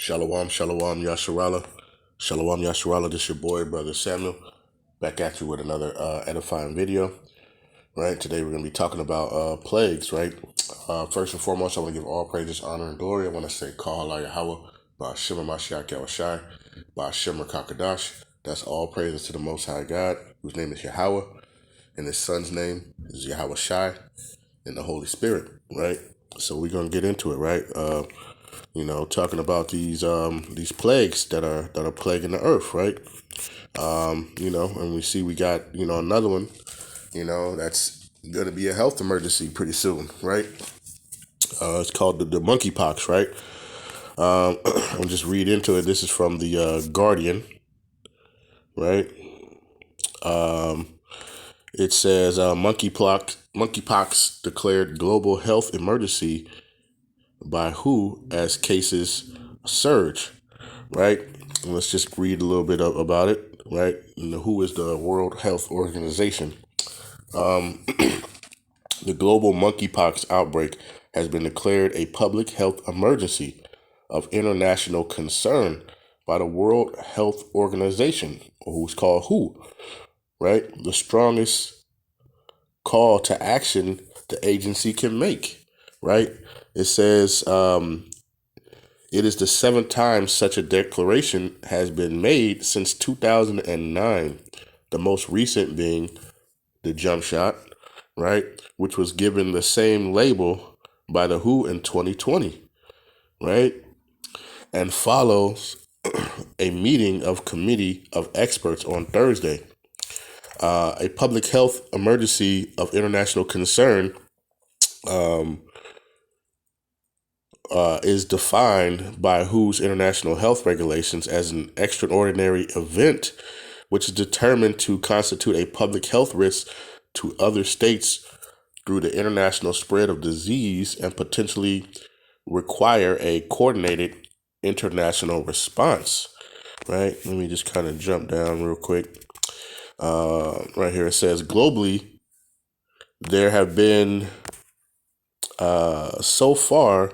Shalom, shalom, Yasharala. Shalom, Yasharala. This your boy, Brother Samuel, back at you with another edifying video. Right, today we're going to be talking about plagues, right? First and foremost, I want to give all praises, honor, and glory. I want to say, Ka'ala Yahweh, Ba'ashem Mashiach Yahushai, Ba'ashem Rakakadash. That's all praises to the Most High God, whose name is Yahweh, and his son's name is Yahweh Shai, and the Holy Spirit, right? So we're going to get into it, right? Talking about these plagues that are plaguing the earth, right? And we see we got, another one, that's going to be a health emergency pretty soon, right? It's called the monkeypox, right? I'll just read into it. This is from the Guardian, right? It says monkeypox declared global health emergency by WHO as cases surge, right? And let's just read a little bit about it, right? And the WHO is the World Health Organization. The global monkeypox outbreak has been declared a public health emergency of international concern by the World Health Organization, who's called WHO, right? The strongest call to action the agency can make, right? It says it is the 7th time such a declaration has been made since 2009, the most recent being the jump shot, right, which was given the same label by the WHO in 2020, right, and follows a meeting of committee of experts on Thursday. A public health emergency of international concern is defined by WHO's international health regulations as an extraordinary event which is determined to constitute a public health risk to other states through the international spread of disease and potentially require a coordinated international response, right? Let me just kind of jump down real quick. Right here it says, globally, there have been so far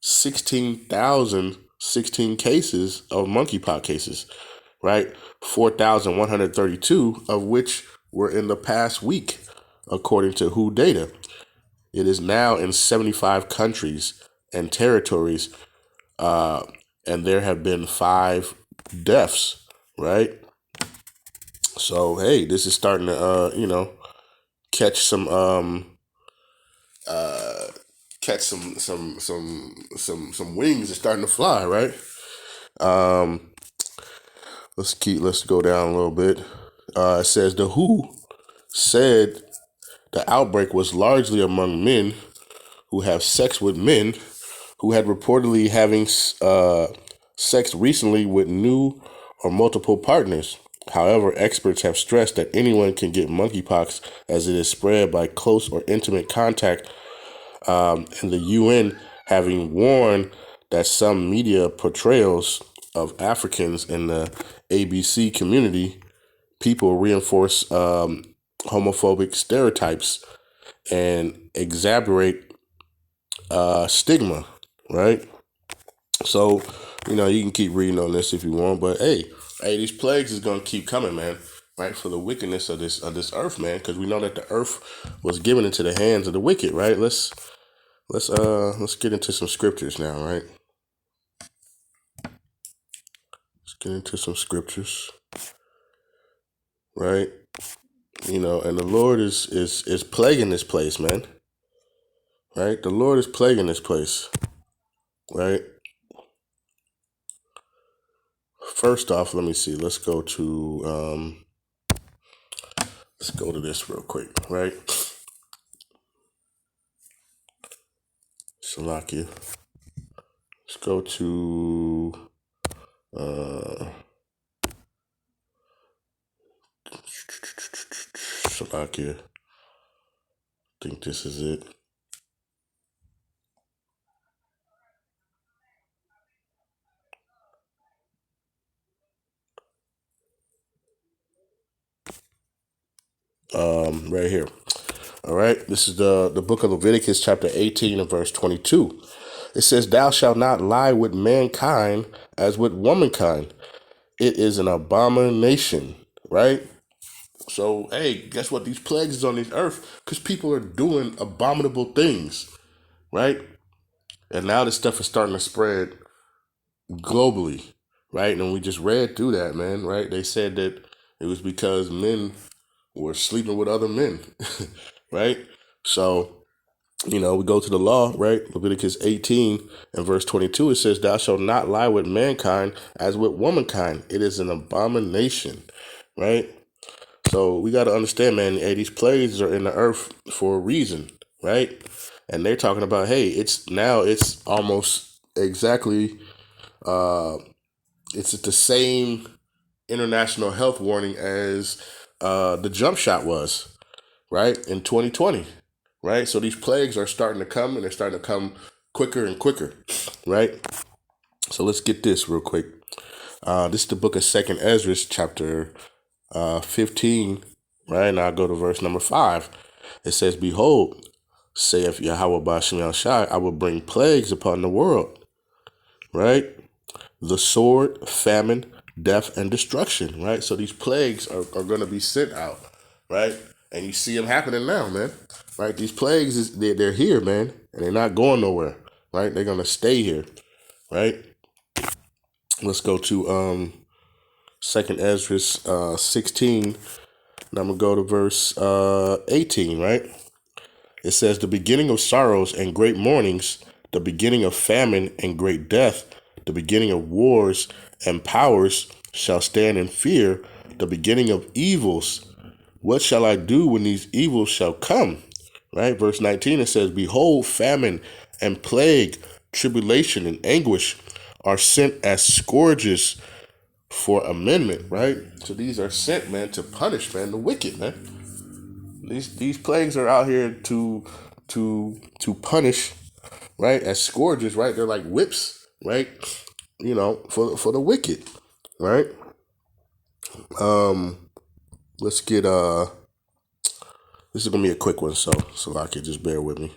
16,016 cases of monkeypox cases, right? 4,132 of which were in the past week, according to WHO data. It is now in 75 countries and territories, and there have been 5 deaths, right? So, hey, this is starting to, catch some wings are starting to fly, right? Let's go down a little bit. It says the WHO said the outbreak was largely among men who have sex with men who had reportedly having sex recently with new or multiple partners. However, experts have stressed that anyone can get monkeypox as it is spread by close or intimate contact, and the UN having warned that some media portrayals of Africans in the ABC community, people reinforce homophobic stereotypes and exaggerate stigma, right? So, you can keep reading on this if you want, but hey, these plagues is gonna keep coming, man, right? For the wickedness of this earth, man, because we know that the earth was given into the hands of the wicked, right? Let's get into some scriptures now, right? Let's get into some scriptures, right? And the Lord is plaguing this place, man. Right? The Lord is plaguing this place, right? First off, let me see. Let's go to this real quick, right? Salakia. Let's go to Salakia. I think this is it. Right here. All right. This is the book of Leviticus, chapter 18 and verse 22. It says, thou shalt not lie with mankind as with womankind. It is an abomination, right? So, hey, guess what? These plagues is on this earth because people are doing abominable things, right? And now this stuff is starting to spread globally, right? And we just read through that, man, right? They said that it was because men were sleeping with other men, right? So, we go to the law, right? Leviticus 18 and verse 22, it says, thou shalt not lie with mankind as with womankind. It is an abomination, right? So we got to understand, man, hey, these plagues are in the earth for a reason, right? And they're talking about, hey, it's almost exactly, it's the same international health warning as the jump shot was, right, in 2020, right? So these plagues are starting to come, and they're starting to come quicker and quicker, right? So let's get this real quick. This is the book of 2nd Ezra, chapter 15, right? And I'll go to verse number 5. It says, behold, saith Yahweh Ba'ashem Yahushai, I will bring plagues upon the world, right? The sword, famine, death, and destruction, right? So these plagues are going to be sent out, right? And you see them happening now, man, right? These plagues, they're here, man, and they're not going nowhere, right? They're going to stay here, right? Let's go to 2nd Ezra 16, and I'm going to go to verse 18, right? It says, the beginning of sorrows and great mournings, the beginning of famine and great death, the beginning of wars and powers shall stand in fear, the beginning of evils. What shall I do when these evils shall come? Right? Verse 19, it says, behold, famine and plague, tribulation and anguish are sent as scourges for amendment, right? So these are sent, man, to punish, man, the wicked, man. These plagues are out here to punish, right? As scourges, right? They're like whips, right? For the wicked, right? Let's get this is gonna be a quick one, so I can just bear with me.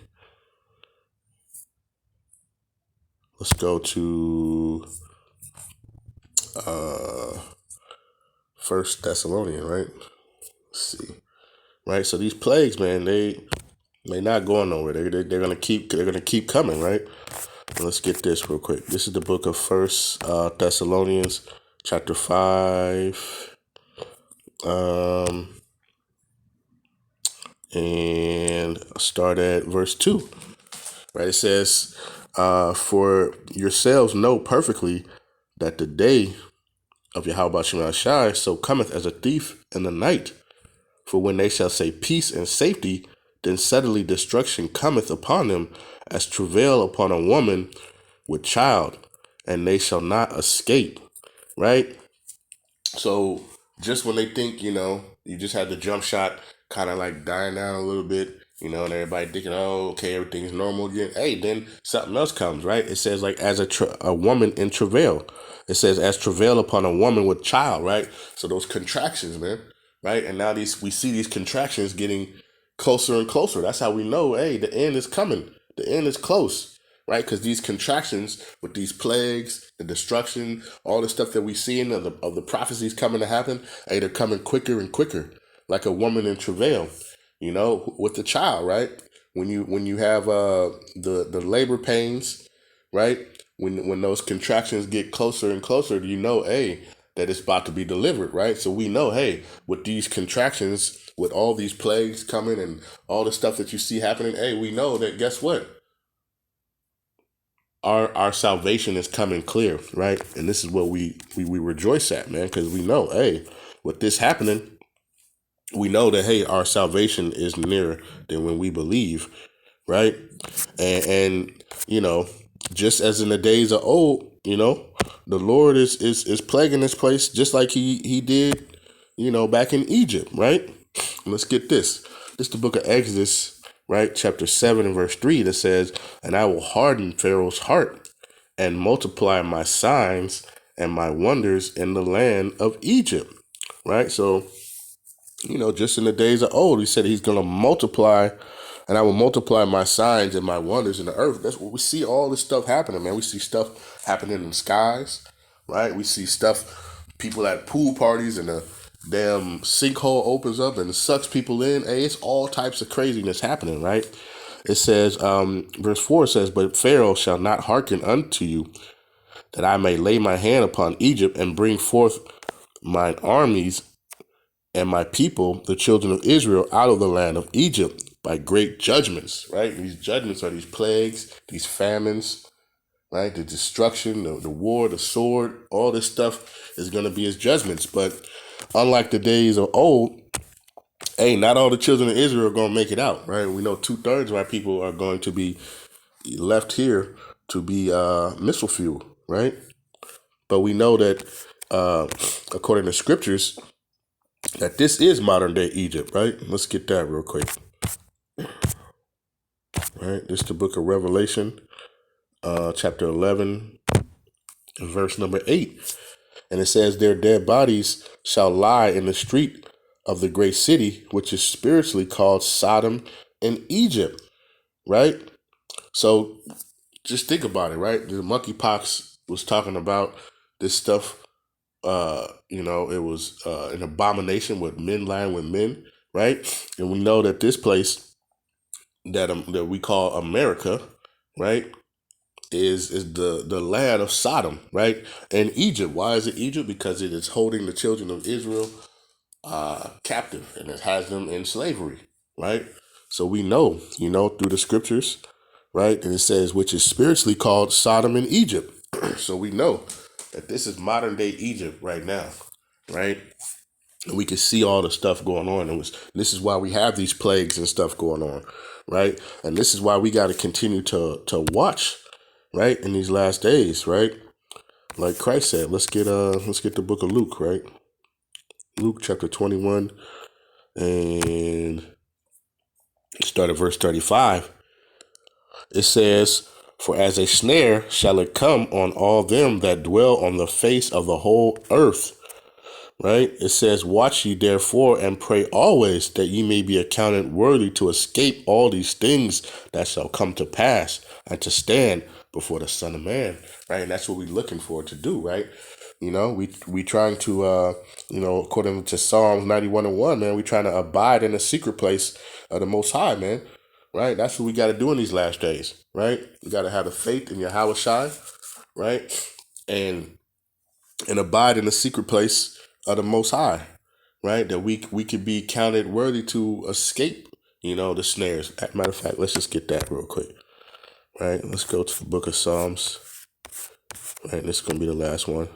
Let's go to 1 Thessalonians, right? Let's see. Right, so these plagues, man, they not going nowhere. They're gonna keep coming, right? Let's get this real quick. This is the book of 1 Thessalonians, chapter 5, and start at verse 2. Right, it says, "For yourselves know perfectly that the day of Yahweh Shema Shai so cometh as a thief in the night. For when they shall say peace and safety, then suddenly destruction cometh upon them, as travail upon a woman with child, and they shall not escape." Right? So just when they think, you just had the jump shot kind of like dying down a little bit, and everybody thinking, oh, okay, everything's normal again. Hey, then something else comes, right? It says like as a woman in travail. It says as travail upon a woman with child, right? So those contractions, man, right? And now we see these contractions getting closer and closer. That's how we know, hey, the end is coming. The end is close, right? Because these contractions with these plagues, the destruction, all the stuff that we see of the prophecies coming to happen, hey, they're coming quicker and quicker, like a woman in travail, with the child, right? When you have the labor pains, right? When those contractions get closer and closer, hey, that it's about to be delivered, right? So we know, hey, with these contractions, with all these plagues coming and all the stuff that you see happening, hey, we know that, guess what? Our salvation is coming clear, right? And this is what we rejoice at, man, because we know, hey, with this happening, we know that, hey, our salvation is nearer than when we believe, right? And just as in the days of old, the Lord is plaguing this place just like he did, back in Egypt, right? Let's get this. This is the book of Exodus, right? Chapter 7 and verse 3 that says, "And I will harden Pharaoh's heart and multiply my signs and my wonders in the land of Egypt," right? So, just in the days of old, he said he's going to multiply and I will multiply my signs and my wonders in the earth. That's what we see, all this stuff happening, man. We see stuff happening in the skies, right? We see stuff, people at pool parties, and the damn sinkhole opens up and it sucks people in. Hey, it's all types of craziness happening, right? It says, verse 4 says, but Pharaoh shall not hearken unto you, that I may lay my hand upon Egypt and bring forth mine armies and my people, the children of Israel, out of the land of Egypt by great judgments, right? These judgments are these plagues, these famines, right? The destruction, the war, the sword, all this stuff is going to be his judgments. But unlike the days of old, hey, not all the children of Israel are going to make it out, right? We know 2/3 of our people are going to be left here to be missile fuel, right? But we know that according to scriptures, that this is modern day Egypt, right? Let's get that real quick. Right, this is the book of Revelation, chapter 11, verse number 8. And it says, their dead bodies shall lie in the street of the great city, which is spiritually called Sodom and Egypt, right? So just think about it, right? The monkeypox was talking about this stuff. It was an abomination with men lying with men, right? And we know that this place that we call America, right, is the land of Sodom, right? And Egypt. Why is it Egypt? Because it is holding the children of Israel captive, and it has them in slavery, right? So we know, through the scriptures, right? And it says, which is spiritually called Sodom and Egypt. So we know that this is modern day Egypt right now, right? And we can see all the stuff going on. This is why we have these plagues and stuff going on, right? And this is why we got to continue to watch, right, in these last days, right? Like Christ said, let's get the book of Luke, right? Luke chapter 21 and start at verse 35. It says, for as a snare shall it come on all them that dwell on the face of the whole earth. Right? It says, watch ye therefore and pray always, that ye may be accounted worthy to escape all these things that shall come to pass, and to stand before the Son of Man. Right? And that's what we're looking for to do, right? We trying to according to Psalms 91:1, man, we trying to abide in the secret place of the Most High, man. Right? That's what we got to do in these last days, right? We got to have the faith in Yahweh Shai, right? And abide in the secret place of the Most High, right? That we could be counted worthy to escape, the snares. Matter of fact, let's just get that real quick, right? Let's go to the book of Psalms, right? This is going to be the last one.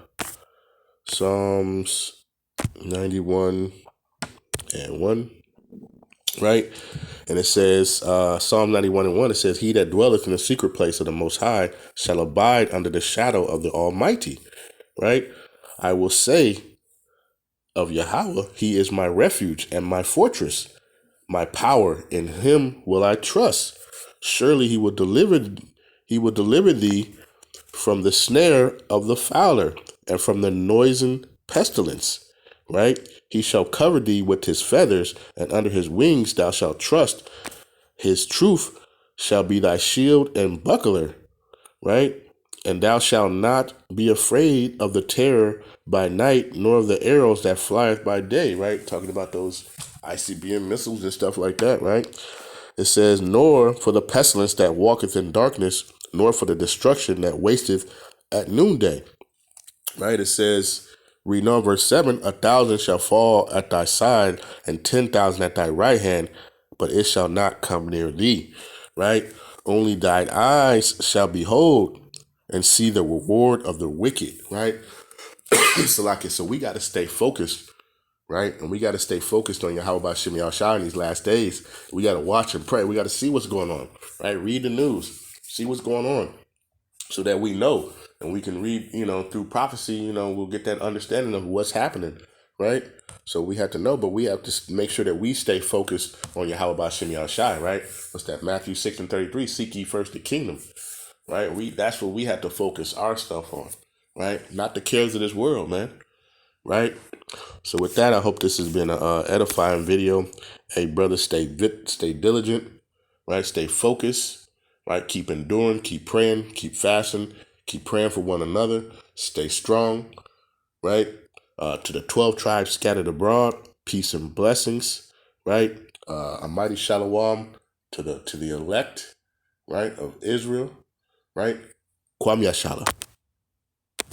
Psalms 91:1, right? And it says, Psalm 91:1, it says, he that dwelleth in the secret place of the Most High shall abide under the shadow of the Almighty, right? I will say of Yahweh, he is my refuge and my fortress, my power, in him will I trust. Surely he will deliver thee from the snare of the fowler and from the noisome pestilence, right? He shall cover thee with his feathers, and under his wings thou shalt trust. His truth shall be thy shield and buckler, right? And thou shalt not be afraid of the terror by night, nor of the arrows that flieth by day, right? Talking about those ICBM missiles and stuff like that, right? It says, nor for the pestilence that walketh in darkness, nor for the destruction that wasteth at noonday, right? It says, read on verse 7, 1,000 shall fall at thy side, and 10,000 at thy right hand, but it shall not come near thee, right? Only thine eyes shall behold and see the reward of the wicked, right? So we got to stay focused, right? And we got to stay focused on Yahweh B'Shem Yahushua in these last days. We got to watch and pray. We got to see what's going on, right? Read the news, see what's going on, so that we know, and we can read, through prophecy, we'll get that understanding of what's happening, right? So we have to know, but we have to make sure that we stay focused on Yahweh B'Shem Yahushua, right? What's that? Matthew 6:33, seek ye first the kingdom, right? That's what we have to focus our stuff on, right? Not the cares of this world, man, right? So with that, I hope this has been an edifying video. Hey, brother, stay diligent, right? Stay focused, right? Keep enduring, keep praying, keep fasting, keep praying for one another. Stay strong, right? To the 12 tribes scattered abroad, peace and blessings, right? A mighty shalom to the elect, right, of Israel, right? Kwam Yashala.